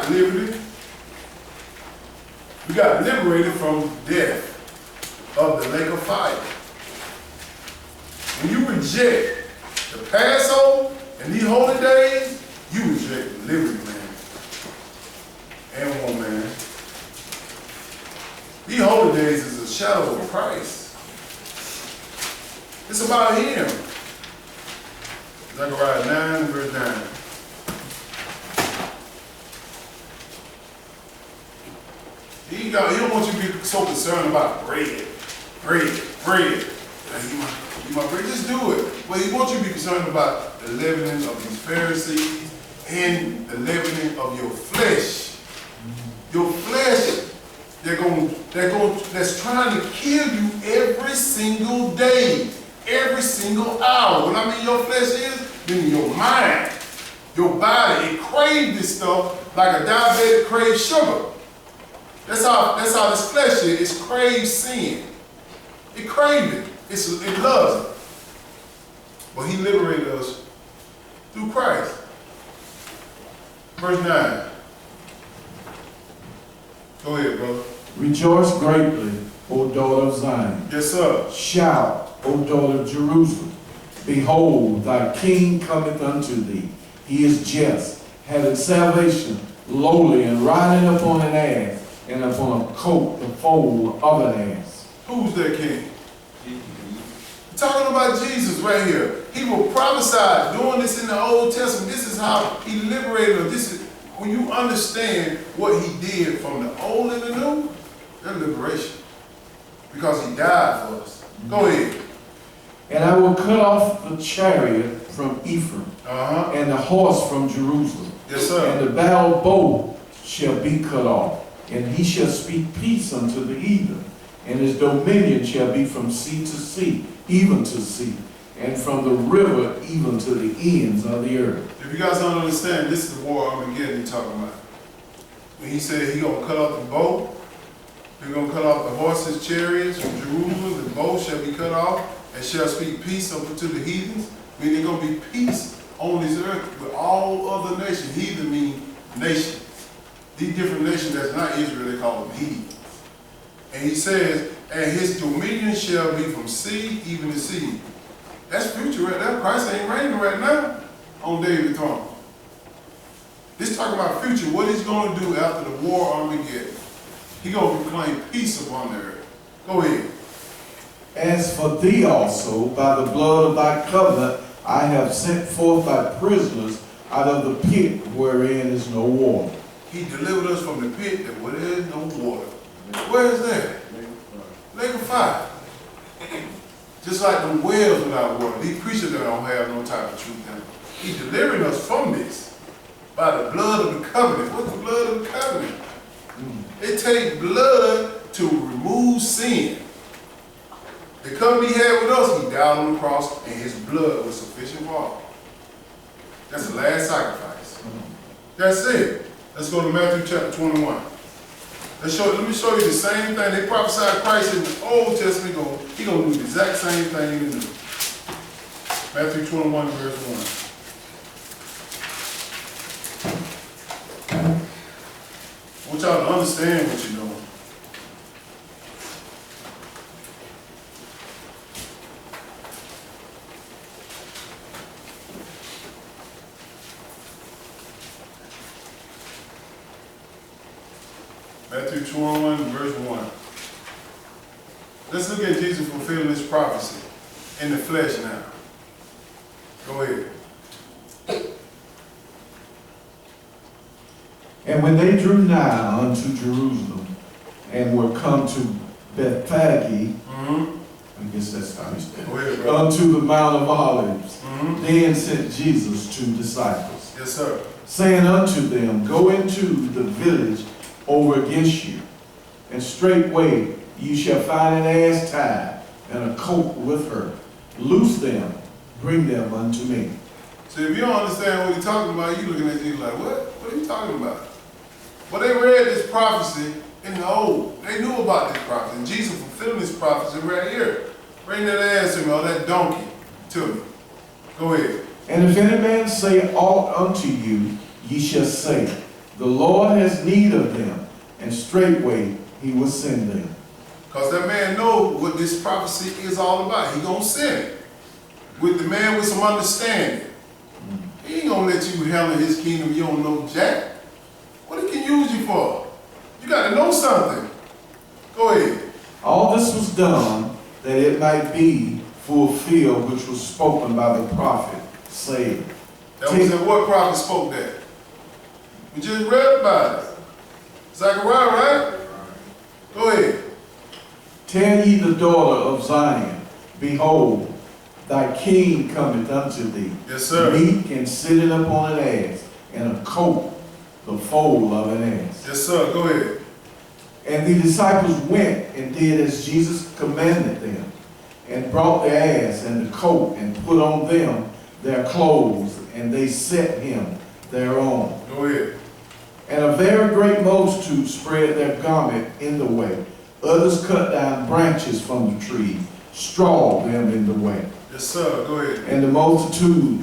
got liberty. We got liberated from death of the lake of fire. When you reject the Passover and these holy days, you reject liberty, man. And woman. These holy days is a shadow of Christ. It's about him. Zechariah 9, verse 9. He don't want you to be so concerned about bread. You might bread, just do it. But he wants you to be concerned about the leavening of these Pharisees and the leavening of your flesh. Your flesh, that's trying to kill you every single day, every single hour. When I mean your flesh is, meaning your mind, your body, it craves this stuff like a diabetic craves sugar. That's how this flesh is. It craves sin. It craves it. It loves it. But he liberated us through Christ. Verse 9. Go ahead, brother. Rejoice greatly, O daughter of Zion. Yes, sir. Shout, O daughter of Jerusalem. Behold, thy king cometh unto thee. He is just, having salvation, lowly, and riding upon an ass, and upon a coat the foal of an ass. Who's that king? Talking about Jesus right here. He will prophesy doing this in the Old Testament. This is how he liberated us. This is when you understand what he did from the old and the new, that's liberation. Because he died for us. Go ahead. And I will cut off the chariot from Ephraim, and the horse from Jerusalem. Yes, sir. And the battle bow shall be cut off, and he shall speak peace unto the heathen, and his dominion shall be from sea to sea, even to sea, and from the river even to the ends of the earth. If you guys don't understand, this is the war Armageddon he's talking about. When he said he's going to cut off the bow, he's going to cut off the horses' chariots from Jerusalem, the bow shall be cut off, and shall speak peace unto the heathens. Meaning there's going to be peace on this earth with all other nations. Heathen mean nations. These different nations that's not Israel, they call them heathens. And he says, and his dominion shall be from sea even to sea. That's future right there. Christ ain't reigning right now on David's throne. This talking about future, what he's going to do after the war Armageddon. He's going to proclaim peace upon the earth. Go ahead. As for thee also, by the blood of thy covenant, I have sent forth thy prisoners out of the pit wherein is no water. He delivered us from the pit that where there is no water. Where is that? Lake of fire. Just like the wells without water. These preachers that don't have no type of truth in them. He's delivering us from this by the blood of the covenant. What's the blood of the covenant? It takes blood to remove sin. The covenant he had with us, he died on the cross, and his blood was sufficient for all. That's the last sacrifice. That's it. Let's go to Matthew chapter 21. Let me show you the same thing. They prophesied Christ in the Old Testament. He's going to do the exact same thing in the New. Matthew 21, verse 1. I want y'all to understand what you're doing. Matthew 21, verse 1. Let's look at Jesus fulfilling this prophecy in the flesh now. Go ahead. And when they drew nigh unto Jerusalem, and were come to Bethphage, I guess that's how you say it, unto the Mount of Olives, then sent Jesus two disciples. Yes, sir. Saying unto them, go into the village over against you, and straightway you shall find an ass tied, and a colt with her. Loose them, bring them unto me. So if you don't understand what he's talking about, you looking at Jesus like, what? What are you talking about? Well, they read this prophecy in the Old. They knew about this prophecy. And Jesus fulfilled this prophecy right here. Bring that ass to me, or that donkey to me. Go ahead. And if any man say aught unto you, ye shall say, The Lord has need of them, and straightway he will send them. Because that man knows what this prophecy is all about. He gonna send it. With the man with some understanding. He ain't gonna let you handle his kingdom you don't know jack. What he can use you for? You gotta know something. Go ahead. All this was done that it might be fulfilled which was spoken by the prophet, saying. That was in what prophet spoke that? We just read about it. Zechariah, right? Go ahead. Tell ye the daughter of Zion, behold, thy king cometh unto thee, Yes, sir. meek and sitting upon an ass, and a coat, the foal of an ass. Yes, sir. Go ahead. And the disciples went and did as Jesus commanded them, and brought the ass and the coat, and put on them their clothes, and they set him thereon. Go ahead. And a very great multitude spread their garment in the way. Others cut down branches from the tree, strawed them in the way. Yes, sir. Go ahead. And the multitude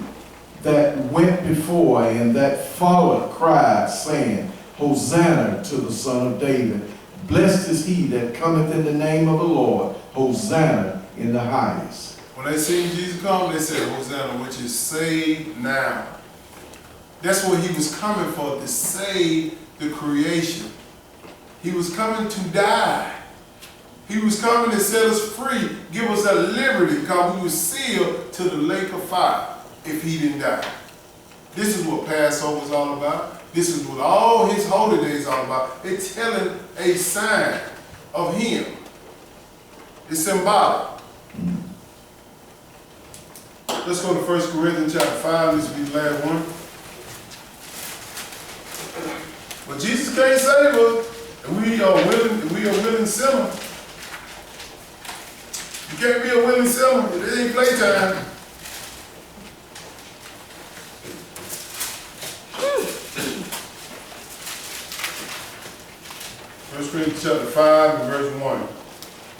that went before and that followed cried, saying, Hosanna to the Son of David. Blessed is he that cometh in the name of the Lord. Hosanna in the highest. When they seen Jesus come, they said, Hosanna, which is saved now. That's what he was coming for, to save the creation. He was coming to die. He was coming to set us free, give us that liberty, because we were sealed to the lake of fire if he didn't die. This is what Passover is all about. This is what all his holy days are all about. It's telling a sign of him. It's symbolic. Let's go to 1 Corinthians chapter 5. This will be the last one. But Jesus can't save us, and we are willing sinners. You can't be a willing sinner. It ain't playtime. First Corinthians chapter 5 and verse 1.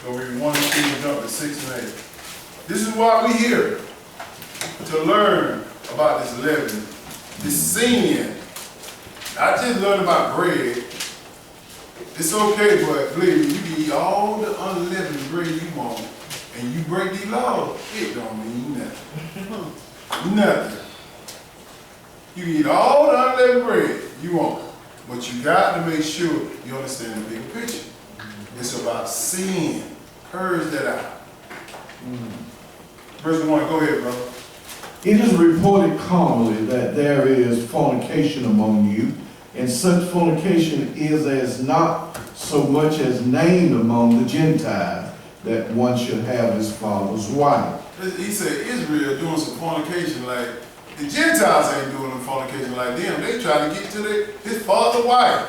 Go read 1 and jump to 6 and 8. This is why we here. To learn about this leaven, this sin. Not just learn about bread. It's okay, but please, you can eat all the unleavened bread you want, and you break these laws, it don't mean nothing. Nothing. You eat all the unleavened bread you want, but you got to make sure you understand the bigger picture. It's about sin. Purge that out. Verse 1, go ahead, brother. It is reported commonly that there is fornication among you, and such fornication is as not so much as named among the Gentiles, that one should have his father's wife. He said Israel doing some fornication like the Gentiles ain't doing them fornication like them. They try to get to his father's wife.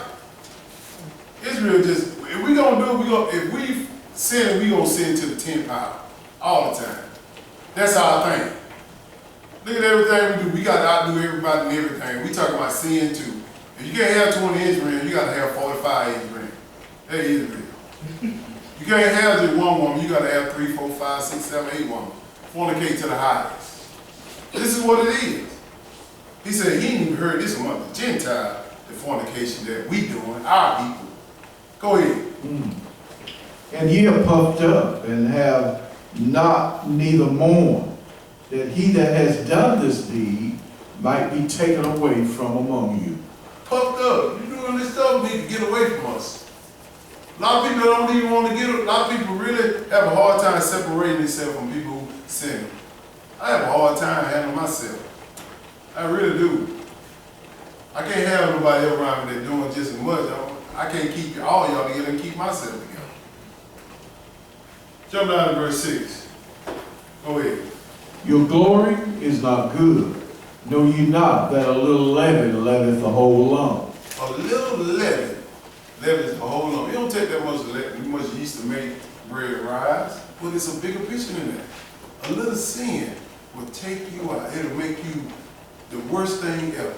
Israel just, if we gonna do it, if we sin, we gonna sin to the 10th power all the time. That's our thing. Look at everything we do. We got to outdo everybody and everything. We talking about sin too. If you can't have 20 inch rings, you got to have 45 inch rings. That is real. You can't have just one woman. You got to have 3, 4, 5, 6, 7, 8 women. Fornicate to the highest. This is what it is. He said he ain't even heard this among the Gentiles, the fornication that we doing, our people. Go ahead. And ye are puffed up, and have not neither mourned, that he that has done this deed might be taken away from among you. Puffed up. You doing this stuff, need to get away from us. A lot of people don't even want to get, a lot of people really have a hard time separating themselves from people who sin. I have a hard time handling myself. I really do. I can't have nobody else around me that's doing just as much. I can't keep all y'all together and keep myself together. Jump down to verse 6. Go ahead. Your glory is not good. Know ye not that a little leaven leaveneth the whole lump? A little leaven leavens the whole lump. It don't take that much yeast to make bread rise, but it's a bigger picture than that. A little sin will take you out. It'll make you the worst thing ever.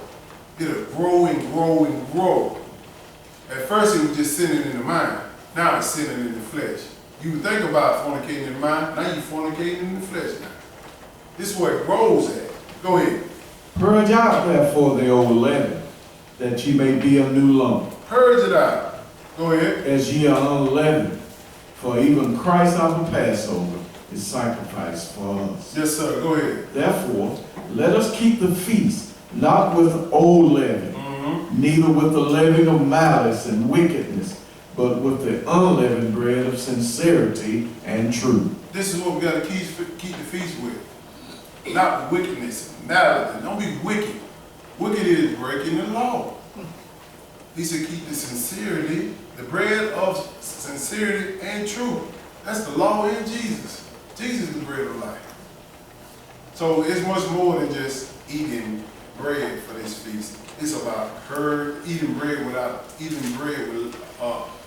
It'll grow and grow and grow. At first it was just sinning in the mind. Now it's sinning in the flesh. You think about fornicating in the mind, now you're fornicating in the flesh now. This is where it grows at. Go ahead. Purge out therefore the old leaven, that ye may be a new lump, Purge it out. Go ahead. as ye are unleavened. For even Christ our Passover is sacrificed for us. Yes, sir. Go ahead. Therefore, let us keep the feast, not with old leaven, neither with the leaven of malice and wickedness, but with the unleavened bread of sincerity and truth. This is what we got to keep the feast with. Not wickedness, malice. Don't be wicked. Wicked is breaking the law. He said keep the sincerity, the bread of sincerity and truth. That's the law in Jesus. Jesus is the bread of life. So it's much more than just eating bread for this feast. It's about eating bread with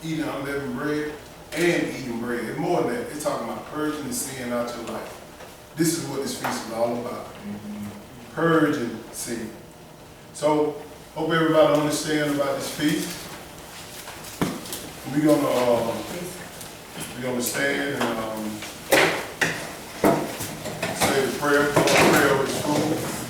eating unleavened bread and eating bread. It's more than that. It's talking about purging the sin out your life. This is what this feast is all about. Purging sin. So, hope everybody understands about this feast. We're gonna stand and say the prayer. Prayer with school.